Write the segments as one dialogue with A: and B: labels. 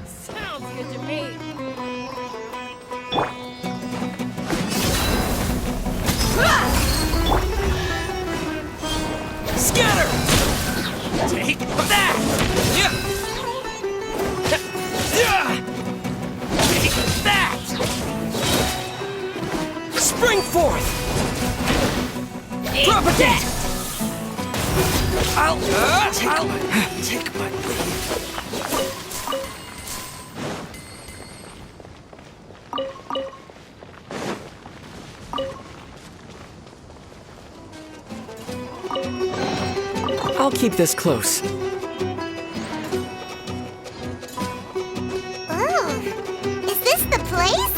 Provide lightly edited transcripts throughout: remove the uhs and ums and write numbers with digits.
A: Sounds good to me.
B: Scatter! Take that! Yeah! Take that! Spring forth! Propagate! I'll take my leave. I'll keep this close.
C: Oh, is this the place?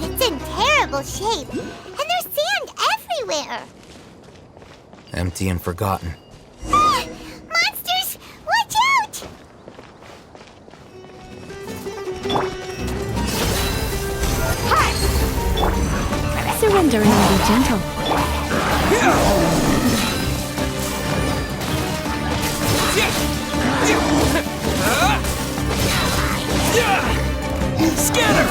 C: It's in terrible shape, and there's sand everywhere.
D: Empty and forgotten.
C: Ah, monsters, watch out!
A: Surrendering will be gentle.
B: Scatter!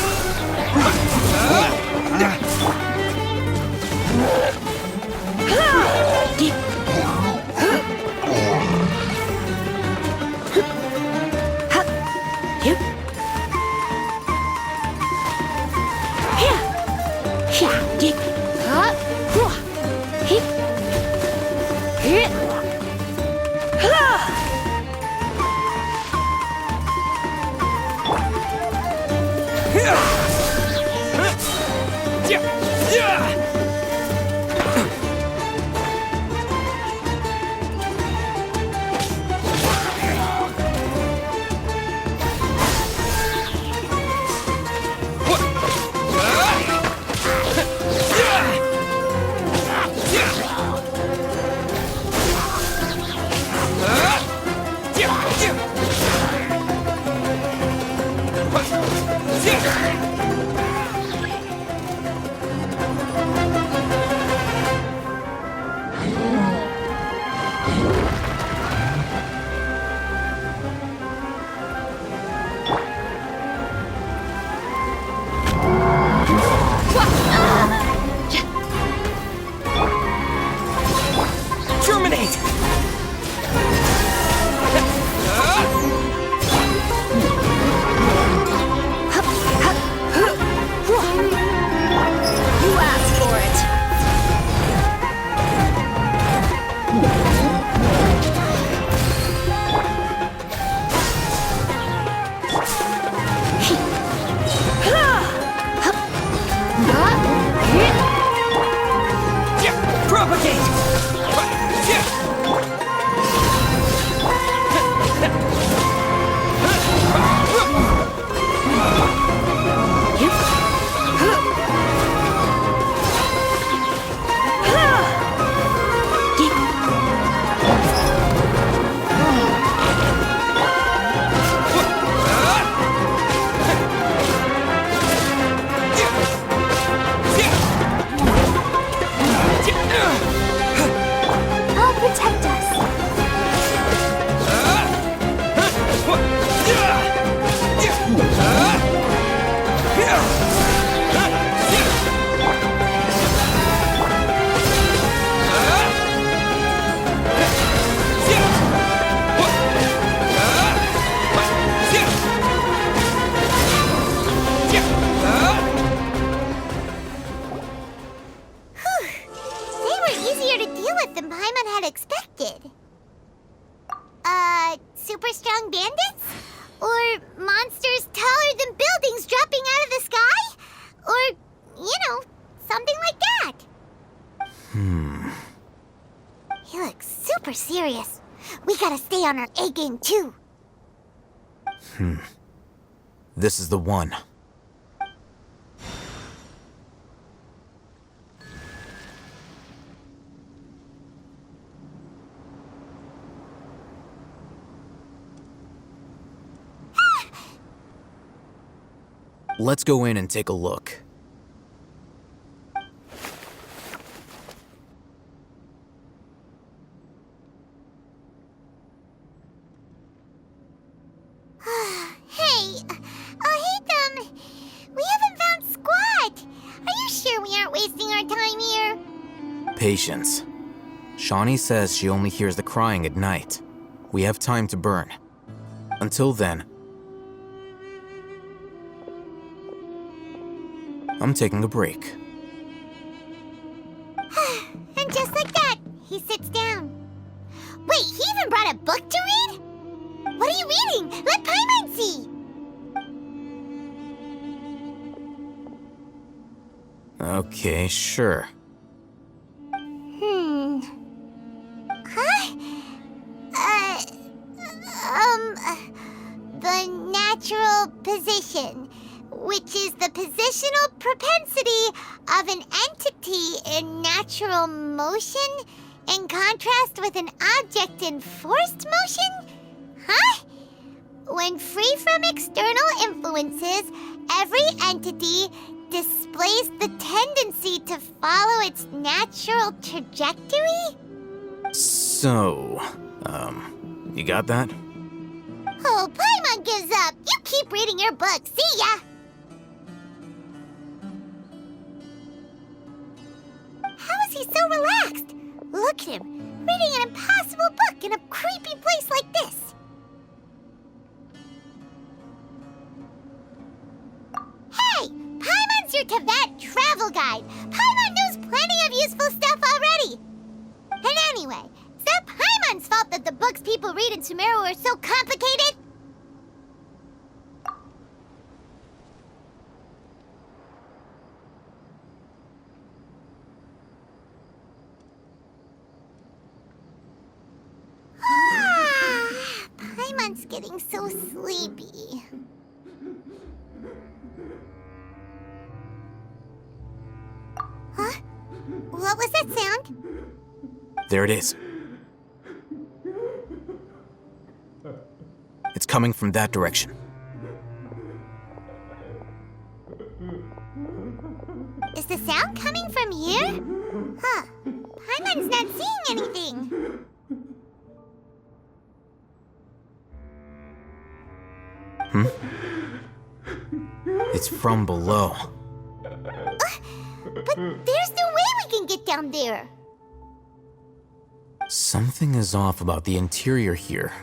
B: Terminate!
A: You asked for it.
B: Propagate!
C: I'll protect us. They were easier to deal with than Paimon had expected. Super strong bandits? Or monsters taller than buildings dropping out of the sky? Or, something like that. He looks super serious. We gotta stay on our A game too.
D: This is the one. Let's go in and take a look. Patience. Shawnee says she only hears the crying at night. We have time to burn. Until then, I'm taking a break.
C: And just like that, he sits down. Wait, he even brought a book to read? What are you reading? Let Paimon see!
D: Okay, sure.
C: Huh? The natural position, which is the positional propensity of an entity in natural motion in contrast with an object in forced motion? Huh? When free from external influences, every entity displays the tendency to follow its natural trajectory?
D: So, you got that?
C: Oh, Paimon gives up. You keep reading your book. See ya! How is he so relaxed? Look at him, reading an impossible book in a creepy place like this. Hey! Paimon's your Tibet travel guide. Paimon knows plenty of useful stuff already. And anyway, is that Paimon's fault that the books people read in Sumeru are so complicated? Paimon's getting so sleepy. Huh? What was that sound?
D: There it is. It's coming from that direction.
C: Is the sound coming from here? Huh. Paimon's not seeing anything.
D: It's from below.
C: But there's no way we can get down there.
D: Something is off about the interior here.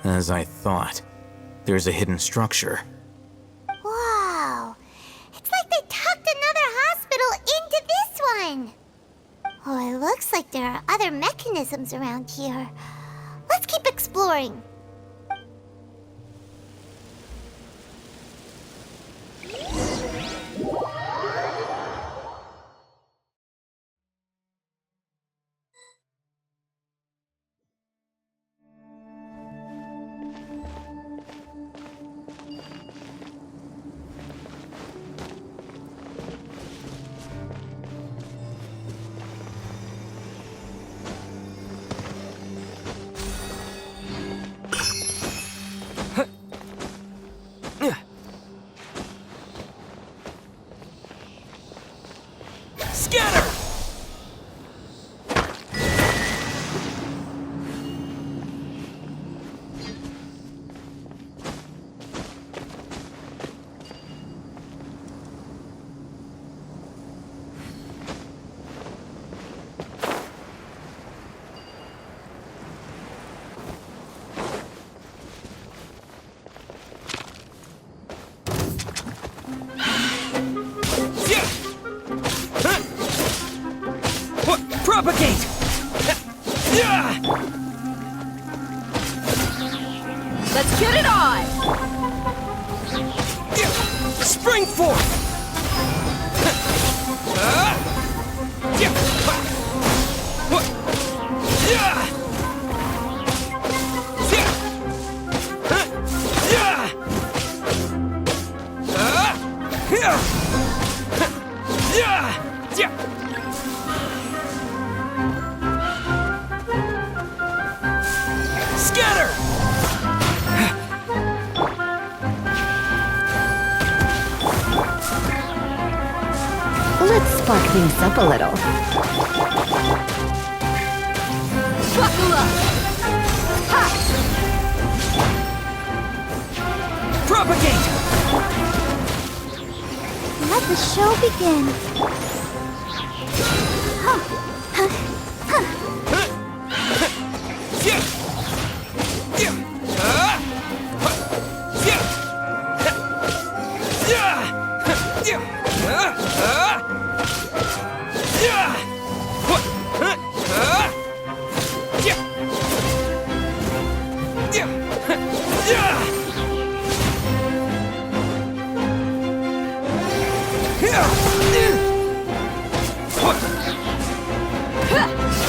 D: As I thought, there's a hidden structure.
C: Wow. It's like they tucked another hospital into this one. Oh, it looks like there are other mechanisms around here. Let's keep exploring.
B: Scatter! Propagate!
A: Let's get it on!
B: Spring forth! Scatter!
A: Let's spark things up a little.
C: the show begin.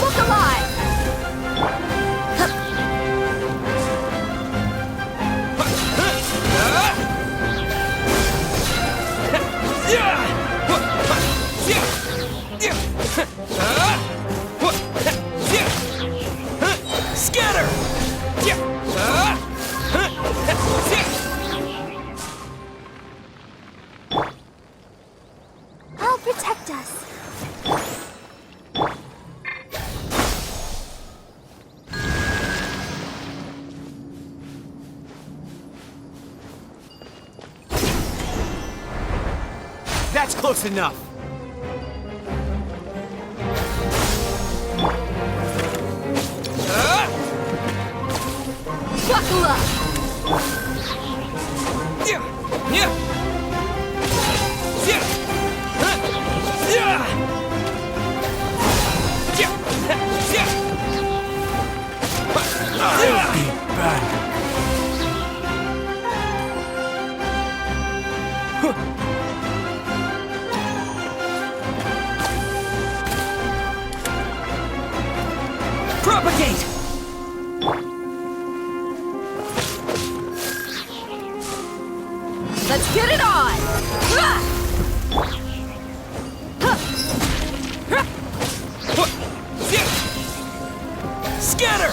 A: Look alive!
B: Scatter!
C: I'll protect us.
E: That's close enough.
A: Buckle up!
E: I'll be back.
B: Propagate!
A: Let's get it on! Ah!
B: Scatter!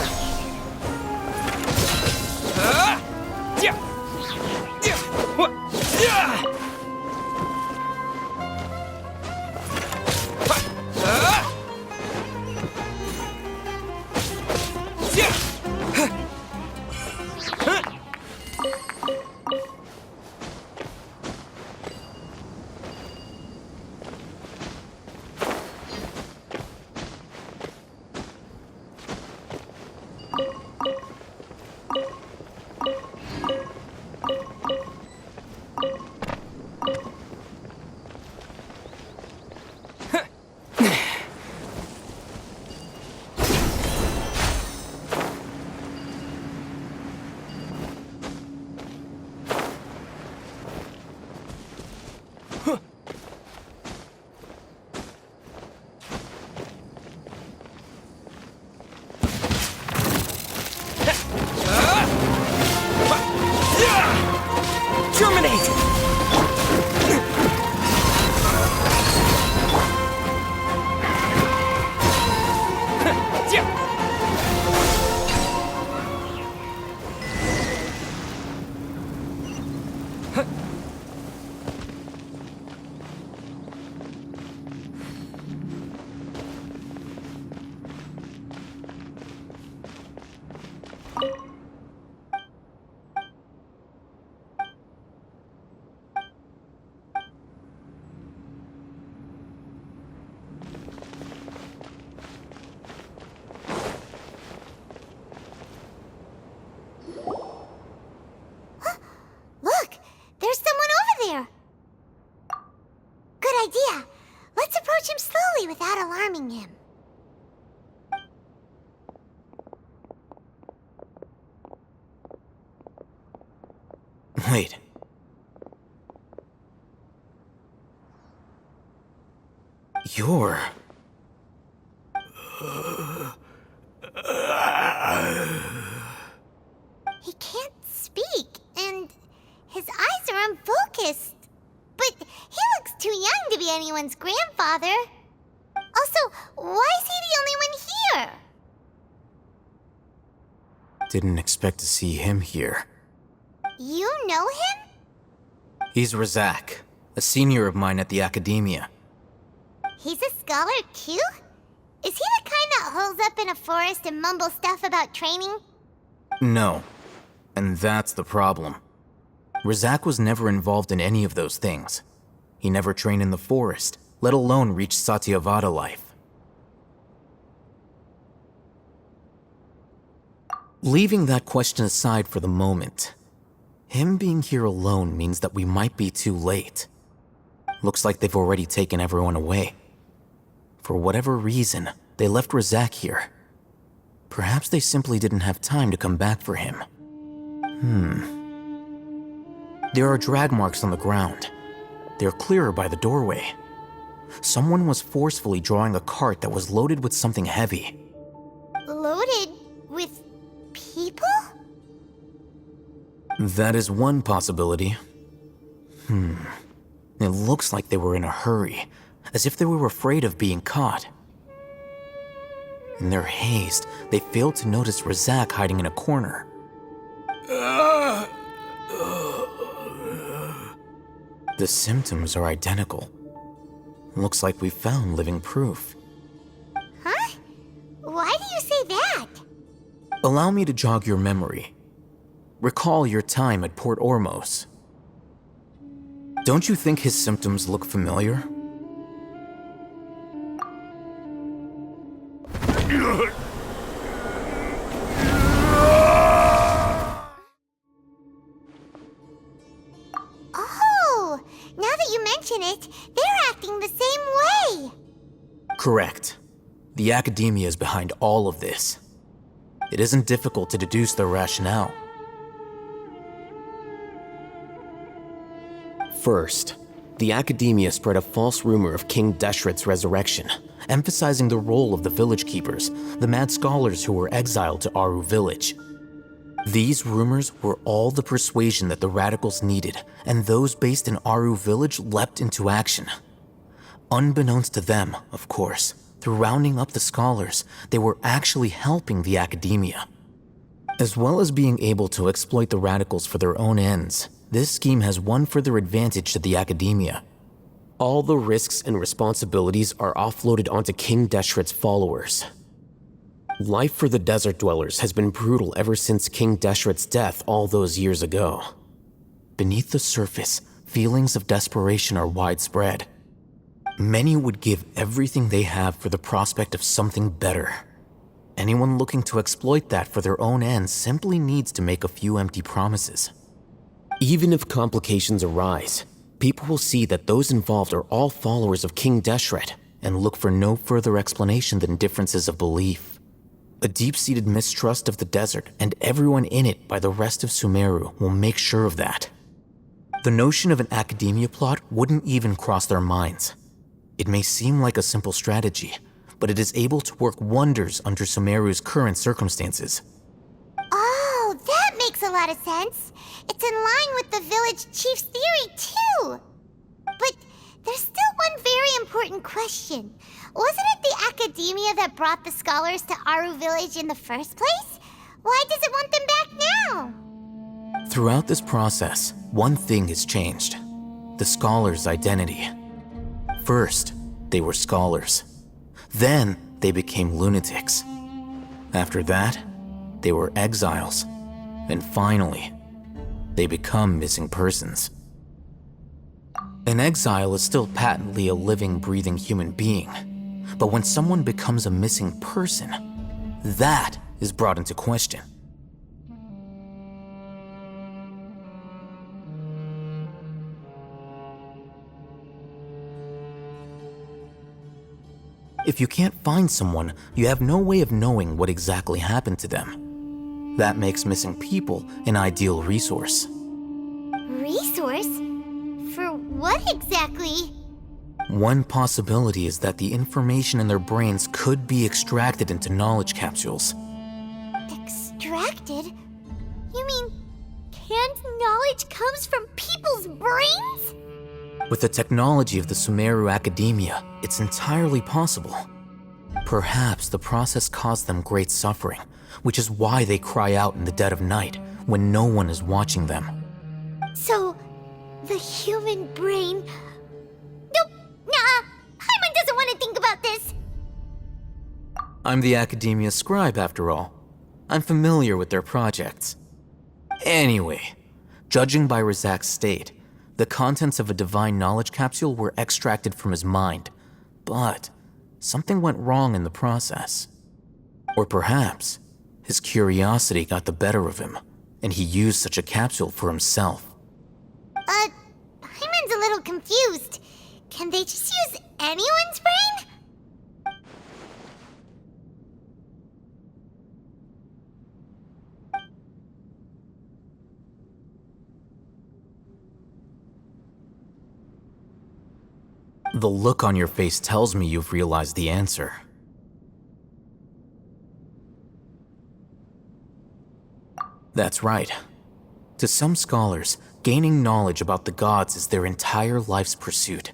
B: Terminate!
C: Look! There's someone over there! Good idea. Let's approach him slowly without alarming him.
D: Wait. You're...
C: He can't speak, and his eyes are unfocused. But he looks too young to be anyone's grandfather. Also, why is he the only one here?
D: Didn't expect to see him here.
C: You know him?
D: He's Razak, a senior of mine at the academia.
C: He's a scholar too? Is he the kind that holes up in a forest and mumbles stuff about training?
D: No. And that's the problem. Razak was never involved in any of those things. He never trained in the forest, let alone reach Satyavada life. Leaving that question aside for the moment, him being here alone means that we might be too late. Looks like they've already taken everyone away. For whatever reason, they left Razak here. Perhaps they simply didn't have time to come back for him. There are drag marks on the ground. They're clearer by the doorway. Someone was forcefully drawing a cart that was loaded with something heavy.
C: Loaded with people?
D: That is one possibility. It looks like they were in a hurry, as if they were afraid of being caught. In their haste, they failed to notice Razak hiding in a corner. The symptoms are identical. Looks like we found living proof.
C: Huh? Why do you say that?
D: Allow me to jog your memory. Recall your time at Port Ormos. Don't you think his symptoms look familiar?
C: Oh, now that you mention it, they're acting the same way.
D: Correct. The academia is behind all of this. It isn't difficult to deduce their rationale.
F: First, the academia spread a false rumor of King Deshret's resurrection, emphasizing the role of the village keepers, the mad scholars who were exiled to Aru village. These rumors were all the persuasion that the radicals needed, and those based in Aru village leapt into action. Unbeknownst to them, of course, through rounding up the scholars, they were actually helping the academia. As well as being able to exploit the radicals for their own ends, this scheme has one further advantage to the academia. All the risks and responsibilities are offloaded onto King Deshret's followers. Life for the desert dwellers has been brutal ever since King Deshret's death all those years ago.
D: Beneath the surface, feelings of desperation are widespread. Many would give everything they have for the prospect of something better. Anyone looking to exploit that for their own ends simply needs to make a few empty promises.
F: Even if complications arise, people will see that those involved are all followers of King Deshret
D: and look for no further explanation than differences of belief. A deep-seated mistrust of the desert and everyone in it by the rest of Sumeru will make sure of that. The notion of an academia plot wouldn't even cross their minds. It may seem like a simple strategy, but it is able to work wonders under Sumeru's current circumstances.
C: Oh, that makes a lot of sense. It's in line with the village chief's theory, too. But there's still one very important question. Wasn't it the academia that brought the scholars to Aru village in the first place? Why does it want them back now?
D: Throughout this process, one thing has changed: the scholars' identity. First, they were scholars. Then, they became lunatics. After that, they were exiles. And finally, they become missing persons. An exile is still patently a living, breathing human being. But when someone becomes a missing person, that is brought into question. If you can't find someone, you have no way of knowing what exactly happened to them. That makes missing people an ideal resource.
C: Resource? For what exactly?
D: One possibility is that the information in their brains could be extracted into knowledge capsules.
C: Extracted? You mean canned knowledge comes from people's brains?
D: With the technology of the Sumeru Academia, it's entirely possible. Perhaps the process caused them great suffering, which is why they cry out in the dead of night when no one is watching them.
C: So, the human brain... Nope, nah, Hyman doesn't want to think about this.
D: I'm the Academia scribe, after all. I'm familiar with their projects. Anyway, judging by Razak's state, The contents of a divine knowledge capsule were extracted from his mind, but something went wrong in the process. Or perhaps his curiosity got the better of him, and he used such a capsule for himself.
C: Hyman's a little confused. Can they just use anyone's brain?
D: The look on your face tells me you've realized the answer. That's right. To some scholars, gaining knowledge about the gods is their entire life's pursuit.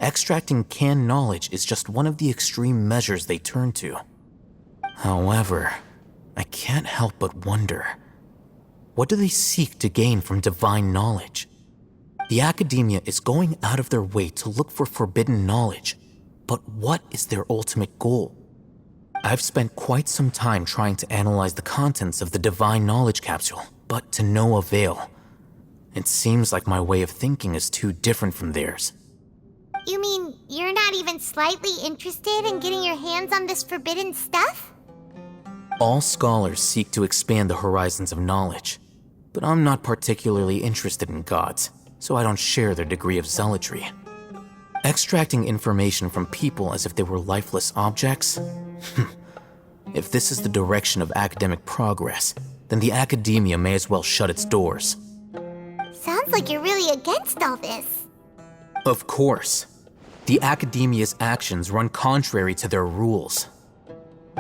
D: Extracting canned knowledge is just one of the extreme measures they turn to. However, I can't help but wonder, what do they seek to gain from divine knowledge? The academia is going out of their way to look for forbidden knowledge, but what is their ultimate goal? I've spent quite some time trying to analyze the contents of the divine knowledge capsule, but to no avail. It seems like my way of thinking is too different from theirs.
C: You mean you're not even slightly interested in getting your hands on this forbidden stuff?
D: All scholars seek to expand the horizons of knowledge, but I'm not particularly interested in gods, so I don't share their degree of zealotry. Extracting information from people as if they were lifeless objects? If this is the direction of academic progress, then the academia may as well shut its doors.
C: Sounds like you're really against all this.
D: Of course. The academia's actions run contrary to their rules.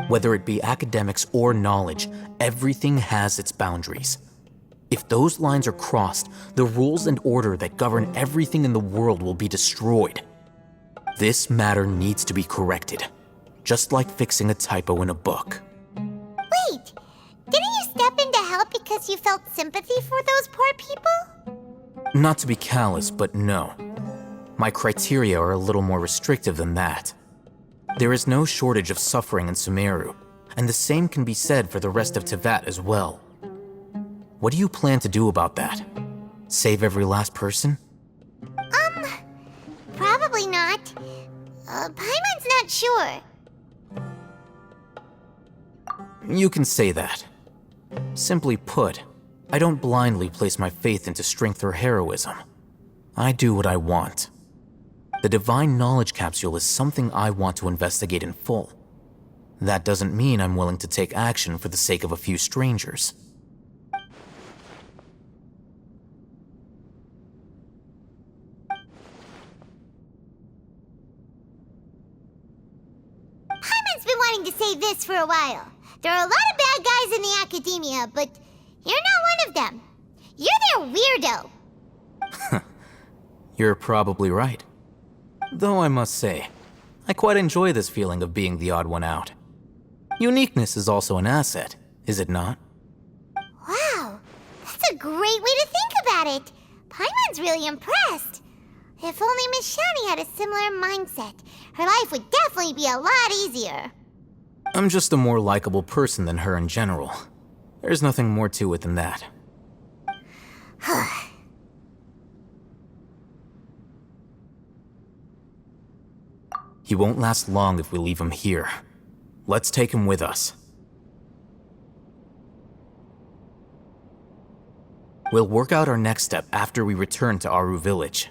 D: Whether it be academics or knowledge, everything has its boundaries. If those lines are crossed, the rules and order that govern everything in the world will be destroyed. This matter needs to be corrected, just like fixing a typo in a book.
C: Wait, didn't you step in to help because you felt sympathy for those poor people?
D: Not to be callous, but no. My criteria are a little more restrictive than that. There is no shortage of suffering in Sumeru, and the same can be said for the rest of Teyvat as well. What do you plan to do about that? Save every last person?
C: Probably not. Paimon's not sure.
D: You can say that. Simply put, I don't blindly place my faith into strength or heroism. I do what I want. The divine knowledge capsule is something I want to investigate in full. That doesn't mean I'm willing to take action for the sake of a few strangers.
C: Paimon's been wanting to say this for a while. There are a lot of bad guys in the academia, but you're not one of them. You're their weirdo.
D: You're probably right. Though I must say, I quite enjoy this feeling of being the odd one out. Uniqueness is also an asset, is it not?
C: Wow, that's a great way to think about it. Paimon's really impressed. If only Miss Shani had a similar mindset, her life would definitely be a lot easier.
D: I'm just a more likable person than her in general. There's nothing more to it than that. He won't last long if we leave him here. Let's take him with us. We'll work out our next step after we return to Aru Village.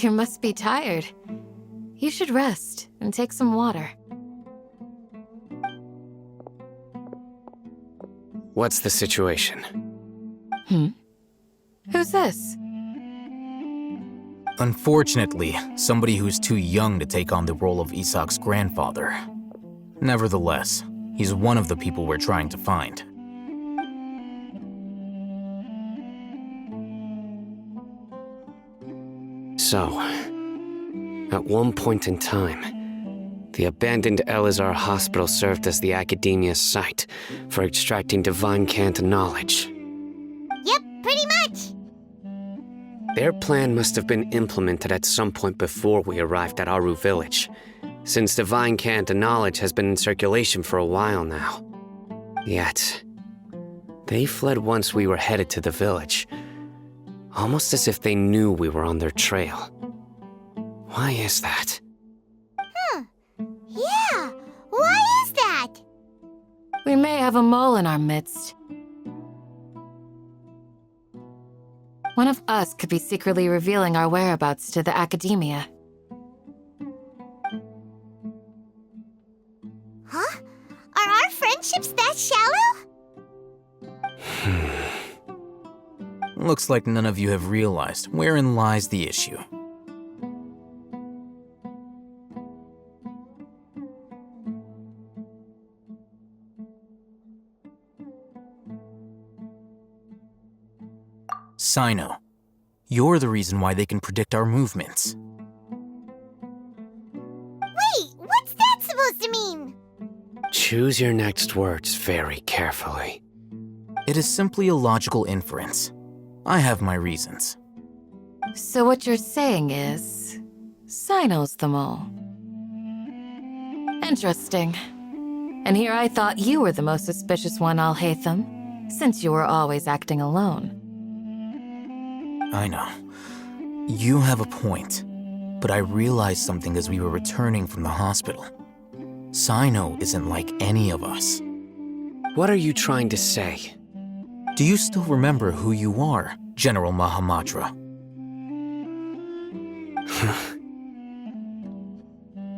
G: You must be tired. You should rest and take some water.
H: What's the situation?
G: Who's this?
D: Unfortunately, somebody who's too young to take on the role of Isak's grandfather. Nevertheless, he's one of the people we're trying to find.
H: So, at one point in time, the abandoned Elazar Hospital served as the Academia's site for extracting divine cant knowledge.
C: Yep, pretty much.
H: Their plan must have been implemented at some point before we arrived at Aru Village, since divine cant knowledge has been in circulation for a while now. Yet, they fled once we were headed to the village, almost as if they knew we were on their trail. Why is that?
C: Yeah, why is that?
G: We may have a mole in our midst. One of us could be secretly revealing our whereabouts to the Academia.
C: Huh? Are our friendships that shallow?
D: Looks like none of you have realized wherein lies the issue. Sino, you're the reason why they can predict our movements.
C: Wait, what's that supposed to mean?
H: Choose your next words very carefully.
D: It is simply a logical inference. I have my reasons.
G: So what you're saying is, Sino's the mole. Interesting. And here I thought you were the most suspicious one, Alhaitham, since you were always acting alone.
D: I know. You have a point, but I realized something as we were returning from the hospital. Sino isn't like any of us.
H: What are you trying to say?
D: Do you still remember who you are, General Mahamatra?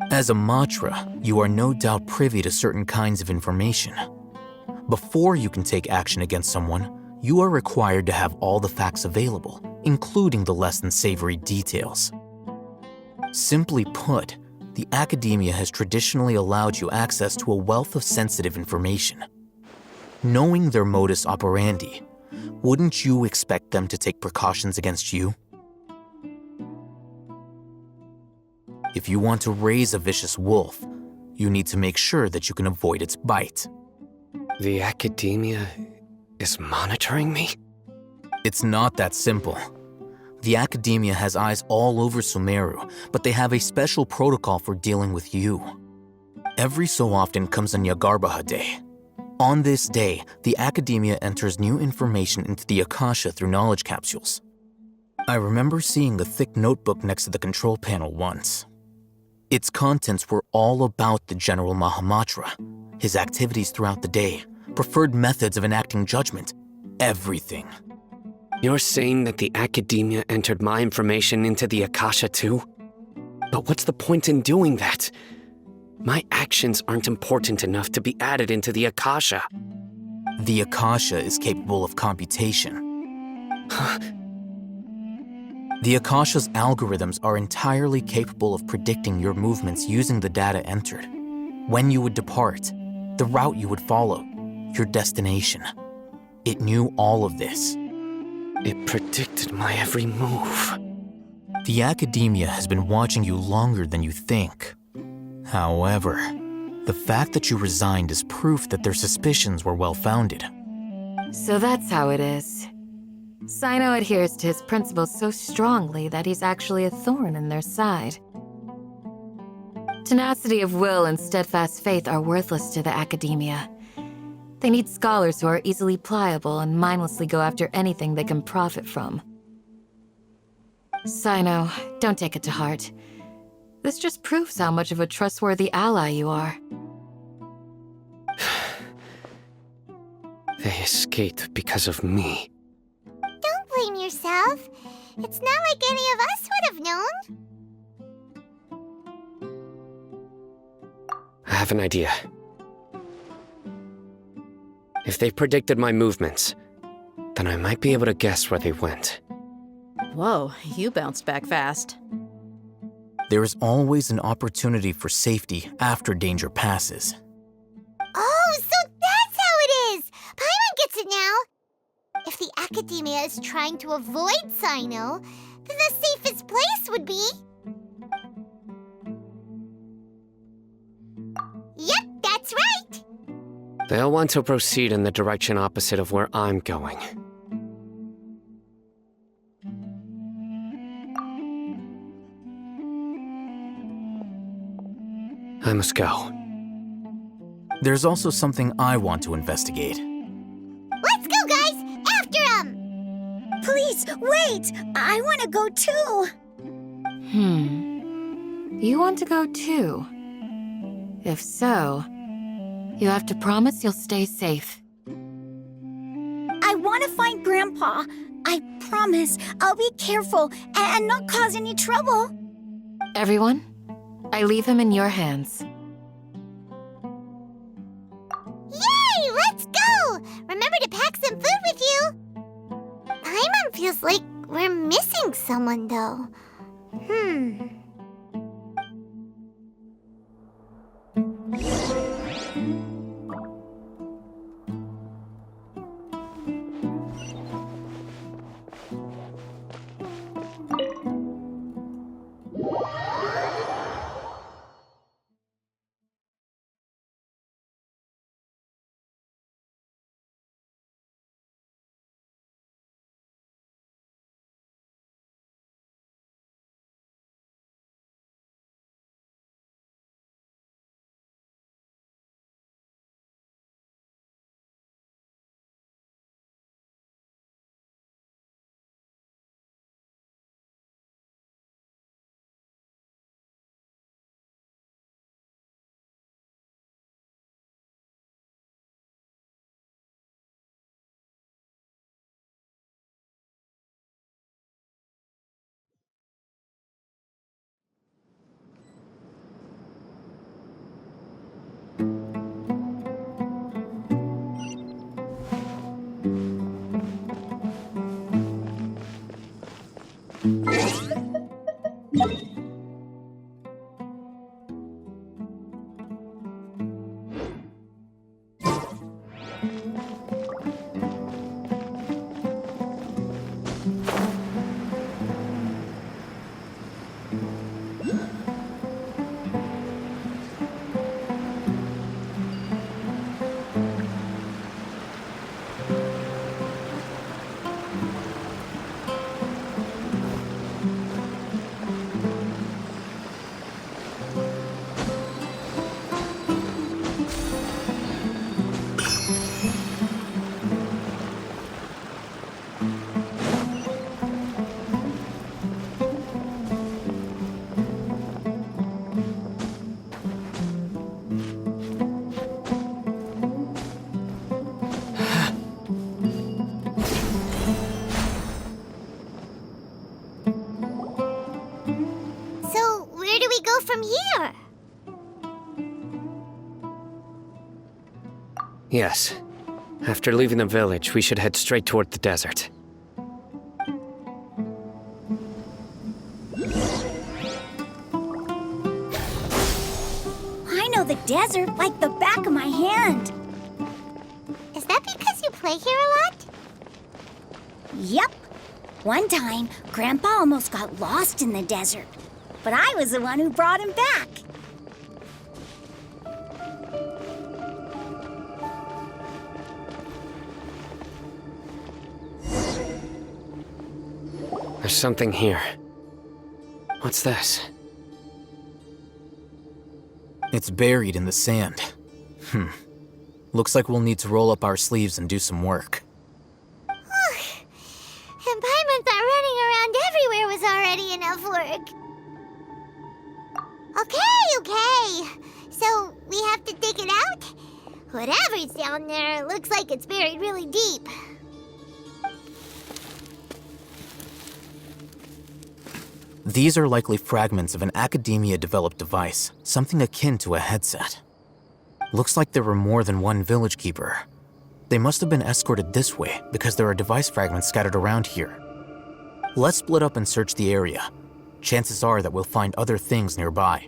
D: As a Matra, you are no doubt privy to certain kinds of information. Before you can take action against someone, you are required to have all the facts available, including the less than savory details. Simply put, the Academia has traditionally allowed you access to a wealth of sensitive information. Knowing their modus operandi, wouldn't you expect them to take precautions against you? If you want to raise a vicious wolf, you need to make sure that you can avoid its bite.
H: The Academia is monitoring me?
D: It's not that simple. The Academia has eyes all over Sumeru, but they have a special protocol for dealing with you. Every so often comes a Nyagarbaha Day. On this day, the Academia enters new information into the Akasha through knowledge capsules. I remember seeing a thick notebook next to the control panel once. Its contents were all about the General Mahamatra, his activities throughout the day, preferred methods of enacting judgment, everything.
H: You're saying that the Academia entered my information into the Akasha too? But what's the point in doing that? My actions aren't important enough to be added into the Akasha.
D: The Akasha is capable of computation. The Akasha's algorithms are entirely capable of predicting your movements using the data entered. When you would depart, the route you would follow, your destination. It knew all of this.
H: It predicted my every move.
D: The Academia has been watching you longer than you think. However, the fact that you resigned is proof that their suspicions were well-founded.
G: So that's how it is. Sino adheres to his principles so strongly that he's actually a thorn in their side. Tenacity of will and steadfast faith are worthless to the Academia. They need scholars who are easily pliable and mindlessly go after anything they can profit from. Sino, don't take it to heart. This just proves how much of a trustworthy ally you are.
H: They escaped because of me.
C: Don't blame yourself. It's not like any of us would have known.
H: I have an idea. If they predicted my movements, then I might be able to guess where they went.
I: Whoa, you bounced back fast.
D: There is always an opportunity for safety after danger passes.
C: Oh, so that's how it is! Paimon gets it now! If the Academia is trying to avoid Cyno, then the safest place would be... Yep, that's right!
H: They'll want to proceed in the direction opposite of where I'm going. I must go.
D: There's also something I want to investigate.
C: Let's go, guys! After 'em!
J: Please, wait! I want to go too!
G: You want to go too? If so, you have to promise you'll stay safe.
J: I want to find Grandpa. I promise I'll be careful and not cause any trouble.
G: Everyone, I leave him in your hands.
C: Yay! Let's go! Remember to pack some food with you! Paimon feels like we're missing someone, though. So, where do we go from here?
H: Yes. After leaving the village, we should head straight toward the desert.
J: I know the desert like the back of my hand.
C: Is that because you play here a lot?
J: Yep. One time, Grandpa almost got lost in the desert, but I was the one who brought him back.
H: There's something here. What's this?
D: It's buried in the sand. Looks like we'll need to roll up our sleeves and do some work.
C: And Paimon thought running around everywhere was already enough work. Okay. So, we have to dig it out? Whatever's down there looks like it's buried really deep.
D: These are likely fragments of an Academia-developed device, something akin to a headset. Looks like there were more than one village keeper. They must have been escorted this way because there are device fragments scattered around here. Let's split up and search the area. Chances are that we'll find other things nearby.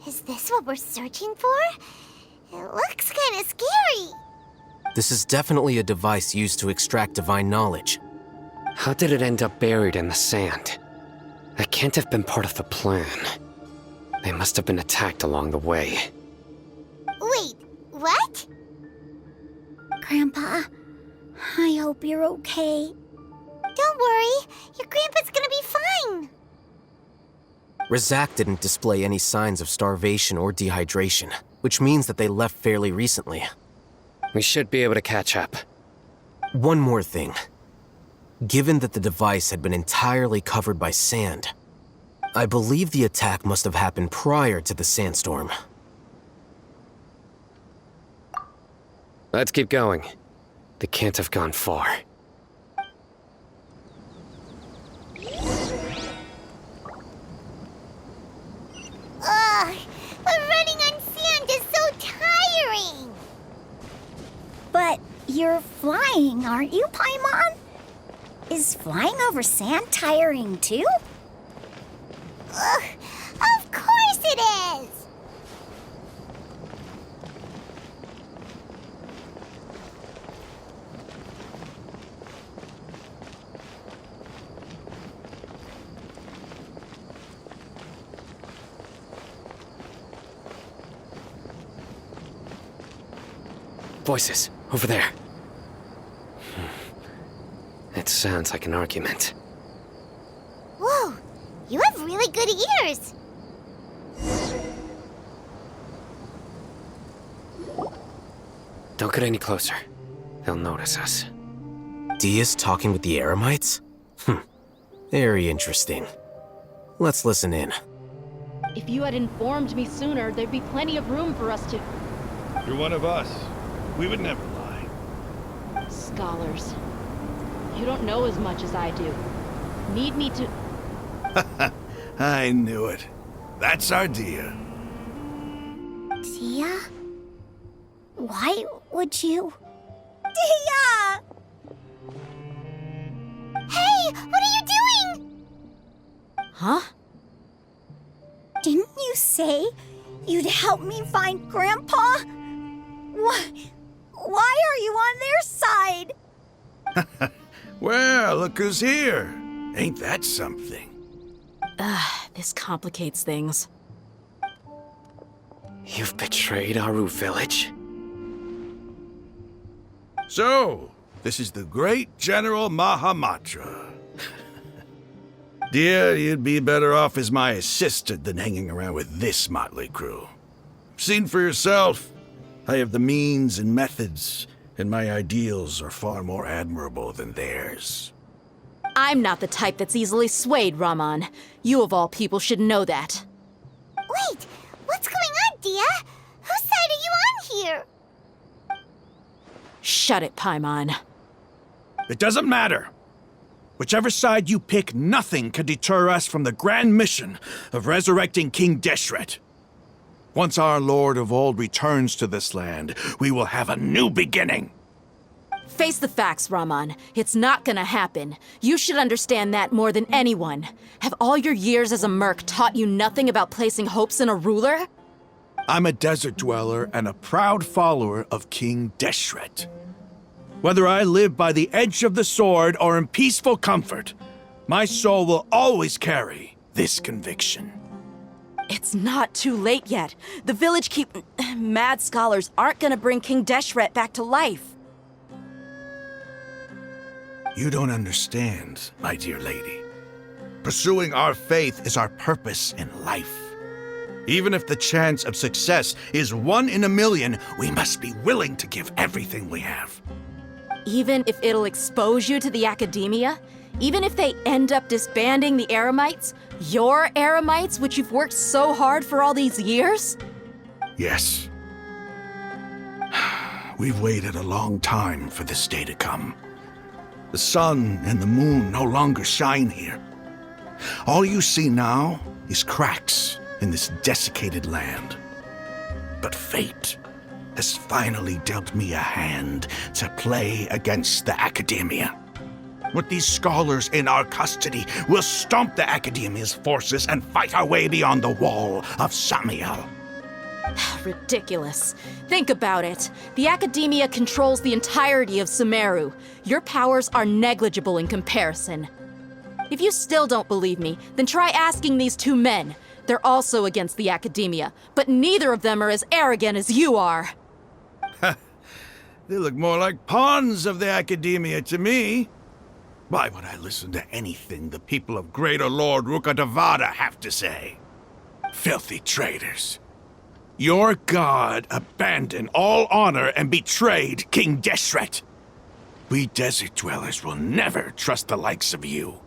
C: Is this what we're searching for? It looks kind of scary.
F: This is definitely a device used to extract divine knowledge.
H: How did it end up buried in the sand? That can't have been part of the plan. They must have been attacked along the way.
C: Wait, what?
J: Grandpa, I hope you're okay.
C: Don't worry, your grandpa's gonna be fine.
F: Razak didn't display any signs of starvation or dehydration, which means that they left fairly recently.
H: We should be able to catch up.
F: One more thing. Given that the device had been entirely covered by sand, I believe the attack must have happened prior to the sandstorm.
H: Let's keep going. They can't have gone far.
C: Ugh, but running on sand is so tiring.
J: But you're flying, aren't you, Paimon? Is flying over sand tiring too?
C: Ugh, of course it is.
H: Voices, over there. It sounds like an argument.
C: Whoa, you have really good ears.
H: Don't get any closer. They'll notice us.
F: Dia's talking with the Eremites? Very interesting. Let's listen in.
K: If you had informed me sooner, there'd be plenty of room for us to...
L: You're one of us. We would never lie.
K: Scholars. You don't know as much as I do. Need me to...
L: I knew it. That's our Dia.
J: Dia? Why would you? Dia!
C: Hey, what are you doing?
I: Huh?
J: Didn't you say you'd help me find Grandpa? Why are you on their side?
L: Well, look who's here. Ain't that something?
I: This complicates things.
H: You've betrayed Aru Village?
L: So, this is the great General Mahamatra. Dear, you'd be better off as my assistant than hanging around with this motley crew. Seen for yourself. I have the means and methods, and my ideals are far more admirable than theirs.
I: I'm not the type that's easily swayed, Raman. You of all people should know that.
C: Wait, what's going on, Dia? Whose side are you on here?
I: Shut it, Paimon.
L: It doesn't matter. Whichever side you pick, nothing can deter us from the grand mission of resurrecting King Deshret. Once our Lord of Old returns to this land, we will have a new beginning.
I: Face the facts, Raman. It's not gonna happen. You should understand that more than anyone. Have all your years as a merc taught you nothing about placing hopes in a ruler?
L: I'm a desert dweller and a proud follower of King Deshret. Whether I live by the edge of the sword or in peaceful comfort, my soul will always carry this conviction.
I: It's not too late yet. The village mad scholars aren't gonna bring King Deshret back to life.
L: You don't understand, my dear lady. Pursuing our faith is our purpose in life. Even if the chance of success is 1 in a million, we must be willing to give everything we have.
I: Even if it'll expose you to the Academia? Even if they end up disbanding the Eremites? Your Eremites, which you've worked so hard for all these years?
L: Yes. We've waited a long time for this day to come. The sun and the moon no longer shine here. All you see now is cracks in this desiccated land. But fate has finally dealt me a hand to play against the Academia. With these scholars in our custody, we'll stomp the Academia's forces and fight our way beyond the wall of Samiel.
I: Ridiculous. Think about it. The Academia controls the entirety of Sumeru. Your powers are negligible in comparison. If you still don't believe me, then try asking these two men. They're also against the Academia, but neither of them are as arrogant as you are.
L: They look more like pawns of the Academia to me. Why would I listen to anything the people of Greater Lord Rukkhadevata have to say? Filthy traitors. Your god abandoned all honor and betrayed King Deshret. We desert dwellers will never trust the likes of you.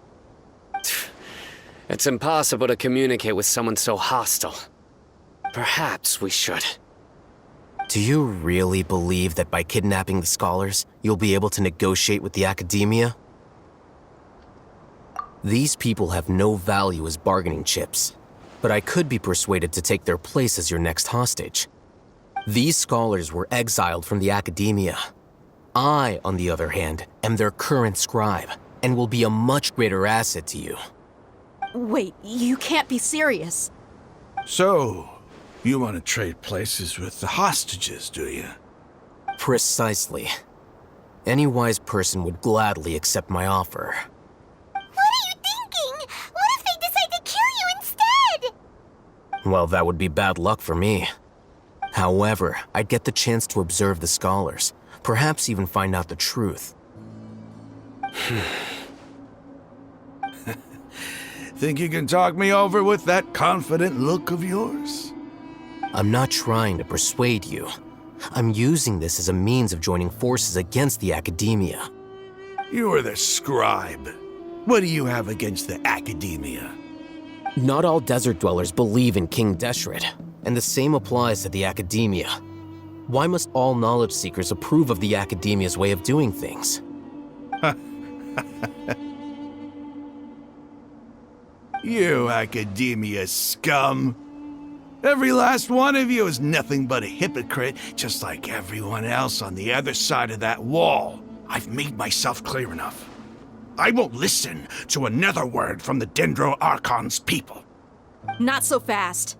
H: It's impossible to communicate with someone so hostile. Perhaps we should.
F: Do you really believe that by kidnapping the scholars, you'll be able to negotiate with the Academia? These people have no value as bargaining chips, but I could be persuaded to take their place as your next hostage. These scholars were exiled from the Academia. I, on the other hand, am their current scribe, and will be a much greater asset to you.
I: Wait, you can't be serious.
L: So, you want to trade places with the hostages, do you?
F: Precisely. Any wise person would gladly accept my offer.
C: What are you thinking? What if they decide to kill you instead?
F: Well, that would be bad luck for me. However, I'd get the chance to observe the scholars, perhaps even find out the truth.
L: Think you can talk me over with that confident look of yours?
F: I'm not trying to persuade you. I'm using this as a means of joining forces against the Academia.
L: You are the scribe. What do you have against the Academia?
F: Not all desert dwellers believe in King Deshret, and the same applies to the Academia. Why must all knowledge seekers approve of the Academia's way of doing things?
L: You Academia scum. Every last one of you is nothing but a hypocrite, just like everyone else on the other side of that wall. I've made myself clear enough. I won't listen to another word from the Dendro Archon's people.
I: Not so fast.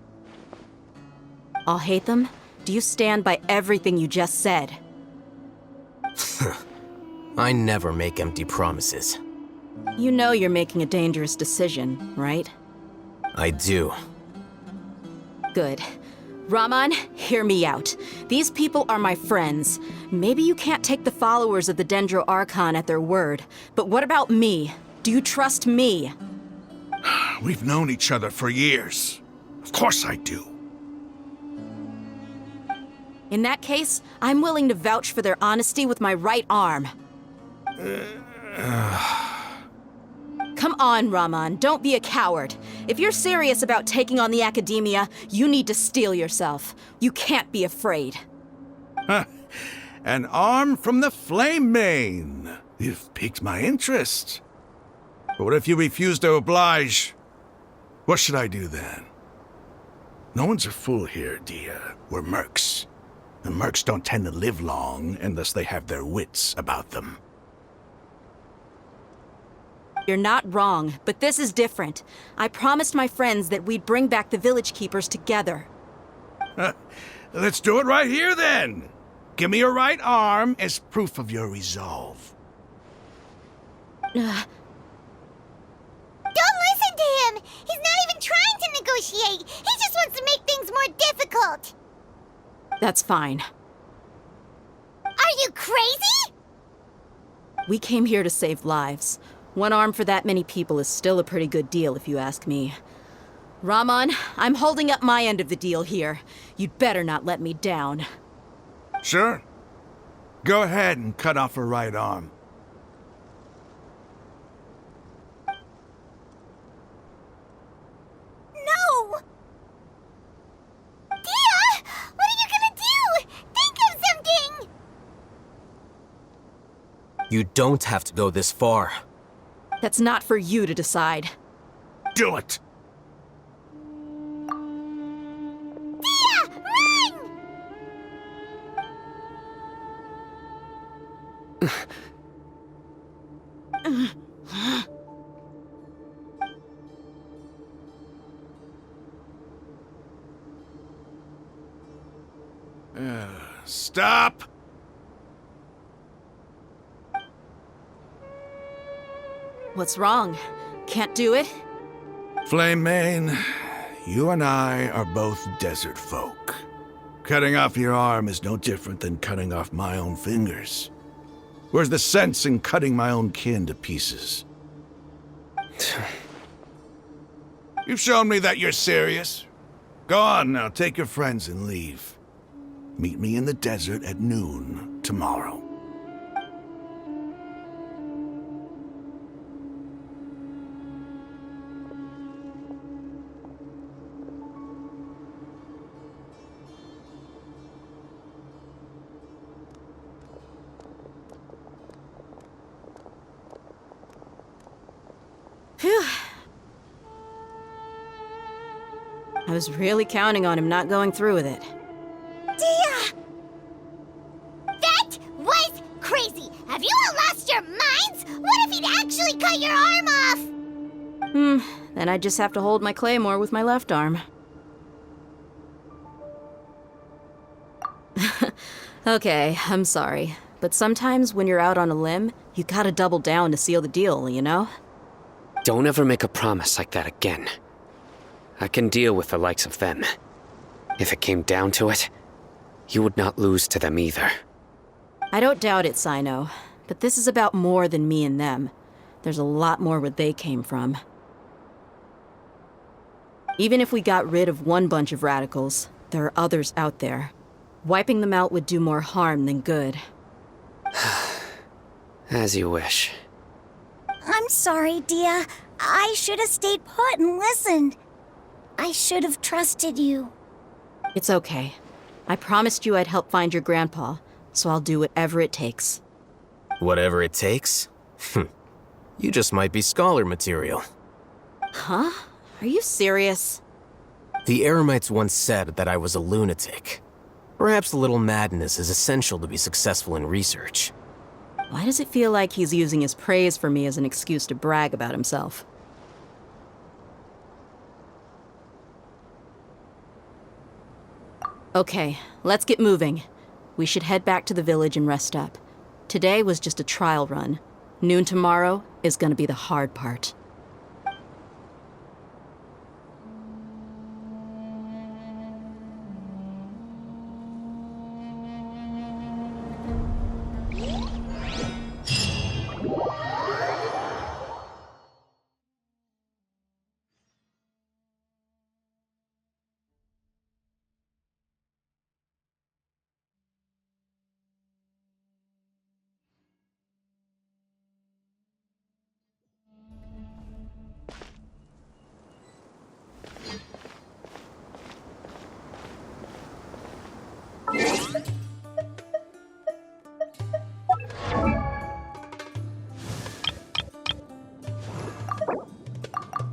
I: I'll hate them. Do you stand by everything you just said?
F: I never make empty promises.
I: You know you're making a dangerous decision, right?
F: I do.
I: Good. Raman, hear me out. These people are my friends. Maybe you can't take the followers of the Dendro Archon at their word, but what about me? Do you trust me?
L: We've known each other for years. Of course I do.
I: In that case, I'm willing to vouch for their honesty with my right arm. Come on, Raman, don't be a coward. If you're serious about taking on the Academia, you need to steel yourself. You can't be afraid.
L: An arm from the Flame Mane. You've piqued my interest. But what if you refuse to oblige? What should I do then? No one's a fool here, Dia. We're mercs. And mercs don't tend to live long unless they have their wits about them.
I: You're not wrong, but this is different. I promised my friends that we'd bring back the village keepers together.
L: Let's do it right here, then. Give me your right arm as proof of your resolve.
C: Don't listen to him! He's not even trying to negotiate! He just wants to make things more difficult!
I: That's fine.
C: Are you crazy?
I: We came here to save lives. One arm for that many people is still a pretty good deal, if you ask me. Raman, I'm holding up my end of the deal here. You'd better not let me down.
L: Sure. Go ahead and cut off her right arm.
C: No! Dia! What are you gonna do? Think of something!
F: You don't have to go this far.
I: That's not for you to decide.
L: Do it!
C: Dia, run!
L: Stop!
I: What's wrong? Can't do it?
L: Flame Mane, you and I are both desert folk. Cutting off your arm is no different than cutting off my own fingers. Where's the sense in cutting my own kin to pieces? You've shown me that you're serious. Go on now, take your friends and leave. Meet me in the desert at noon tomorrow.
I: Phew. I was really counting on him not going through with it.
C: Dia! That was crazy! Have you all lost your minds? What if he'd actually cut your arm off?
I: Then I just have to hold my claymore with my left arm. Okay, I'm sorry. But sometimes when you're out on a limb, you gotta double down to seal the deal, you know?
H: Don't ever make a promise like that again. I can deal with the likes of them. If it came down to it, you would not lose to them either.
I: I don't doubt it, Sino. But this is about more than me and them. There's a lot more where they came from. Even if we got rid of one bunch of radicals, there are others out there. Wiping them out would do more harm than good.
H: As you wish.
J: I'm sorry, Dia. I should have stayed put and listened. I should have trusted you.
I: It's okay. I promised you I'd help find your grandpa, so I'll do whatever it takes.
F: Whatever it takes? You just might be scholar material.
I: Huh? Are you serious?
F: The Eremites once said that I was a lunatic. Perhaps a little madness is essential to be successful in research.
I: Why does it feel like he's using his praise for me as an excuse to brag about himself? Okay, let's get moving. We should head back to the village and rest up. Today was just a trial run. Noon tomorrow is gonna be the hard part.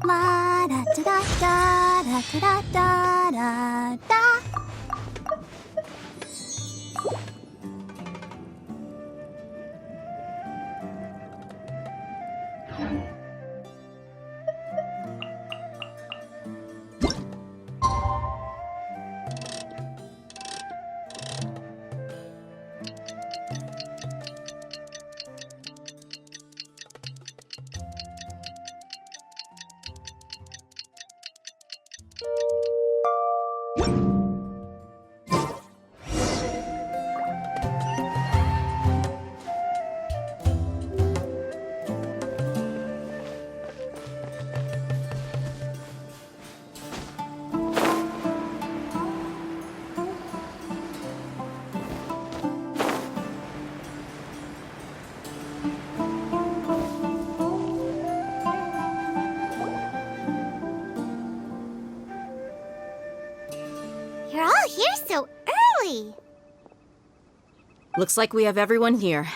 J: La da da da da da da da da.
C: You're all here so early.
I: Looks like we have everyone here.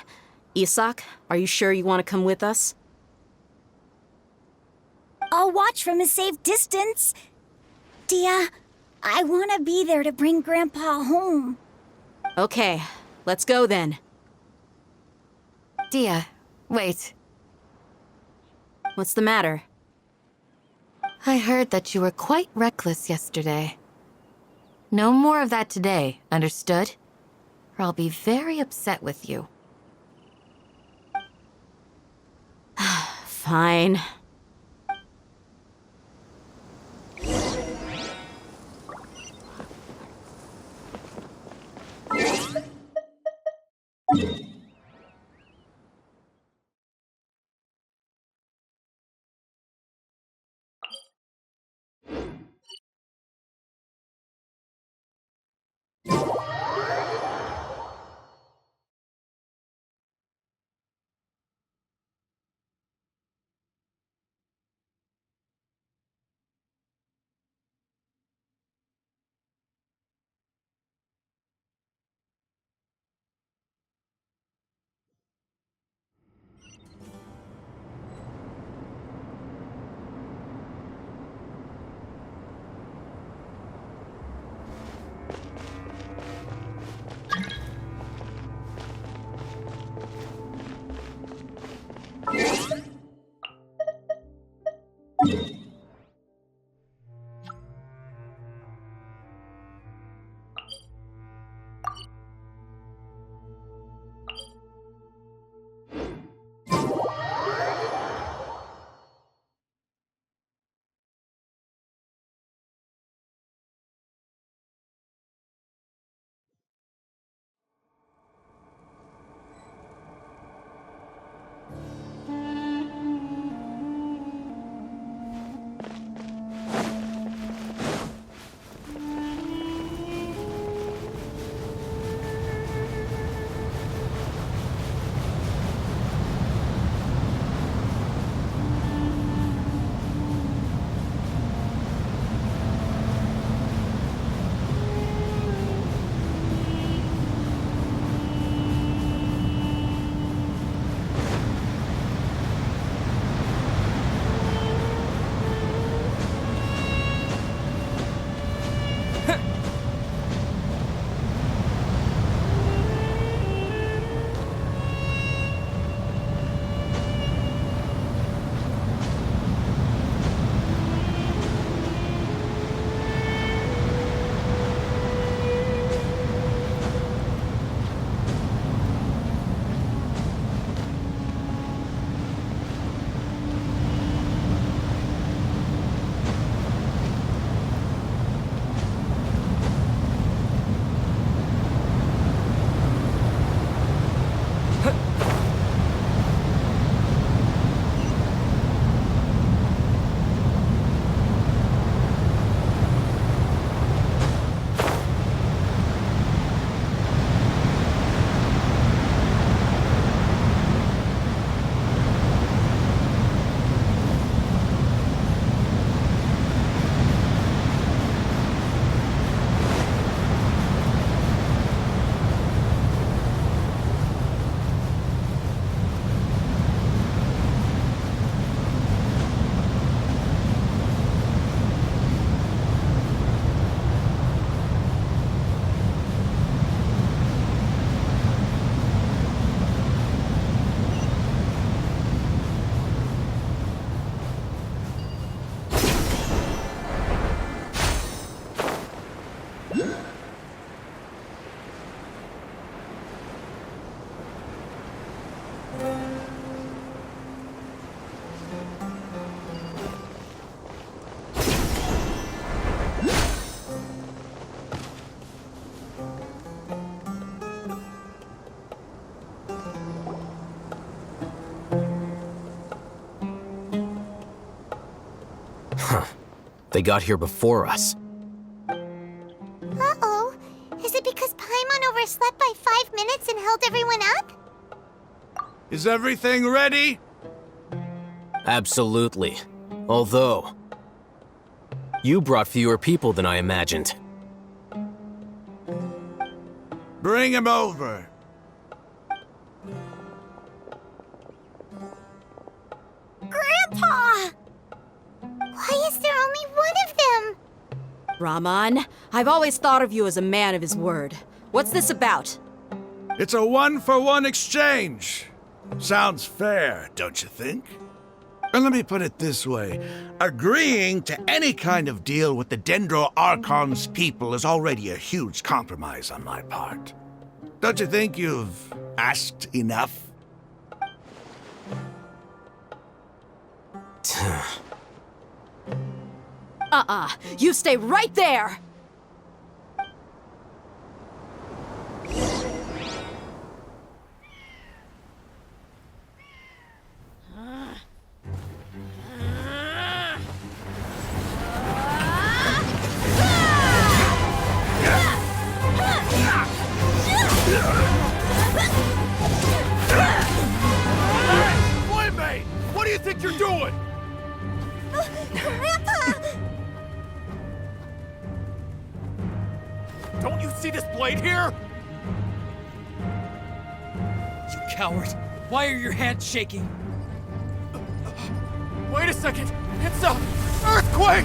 I: Isak, are you sure you want to come with us?
J: I'll watch from a safe distance. Dia, I want to be there to bring Grandpa home.
I: Okay, let's go then.
G: Dia, wait.
I: What's the matter?
G: I heard that you were quite reckless yesterday. No more of that today, understood? Or I'll be very upset with you.
I: Fine.
F: They got here before us.
C: Uh-oh. Is it because Paimon overslept by 5 minutes and held everyone up?
L: Is everything ready?
F: Absolutely. Although, you brought fewer people than I imagined.
L: Bring him over.
J: Grandpa!
C: Why is there only one of them?
I: Rahman, I've always thought of you as a man of his word. What's this about?
L: It's a one-for-one exchange. Sounds fair, don't you think? And let me put it this way. Agreeing to any kind of deal with the Dendro Archon's people is already a huge compromise on my part. Don't you think you've asked enough?
I: You stay right there!
E: Playmate! What do you think you're doing?
J: Grandpa!
E: Don't you see this blade here?
B: You coward! Why are your hands shaking?
E: Wait a second! It's a earthquake!